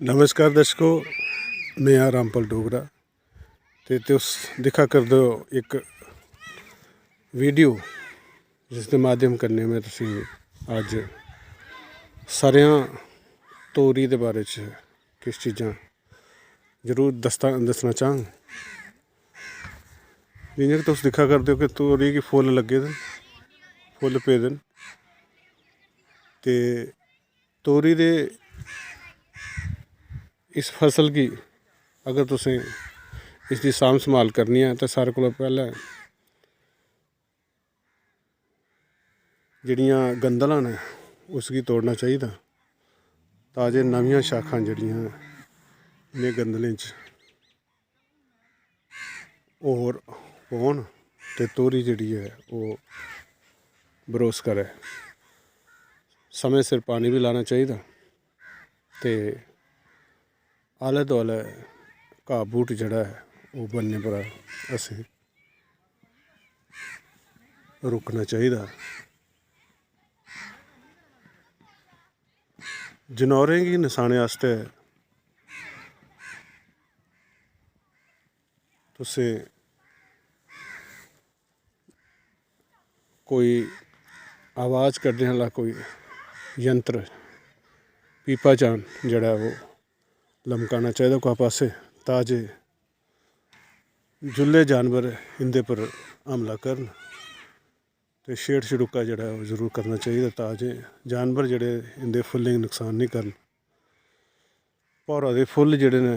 नमस्कार दर्शकों, मैं हाँ रामपाल डोगरा। तो तुस दिखा कर दो एक वीडियो जिसके माध्यम करने में तुसी अज सरेआं तोरी के बारे च किश चीज़ां जरूर दसना चाहंग। जियां कि तुस दिखा करदे हो कि तोरी की फुल लगे दे, फुल पेदे न ते तोरी दे इस फसल की अगर तुसें इसकी सांभ संभाल करनी है तो सारे कोला पहले जिहड़ियां गंदलां ने उसकी तोड़ना चाहिए ताजे नवियां शाखां जिहड़ियां इन्हें गंदलें च होर होन ते तोरी जिहड़ी है वो बरोस करे। समय सिर पानी भी लाना चाहिए ते आले दुआले घाह बूट जड़ा है वो बनने पर असें रुकना चाहिए। जनौरें गी नसाने आस्ते तुसें कोई आवाज़ कड्ढने आह्ला कोई यंत्र पीपा जान जड़ा वो लमकाना चाहिए कुसै पासे ताजे जुल्ले जानवर इंदे पर हमला करन ते छेड़ छड़ुका जड़ा वो जरूर करना चाहिए ताजे जानवर जड़े इंदे फुल्लें गी नुकसान नहीं करन। भौरा दे फुल्ल जड़े ने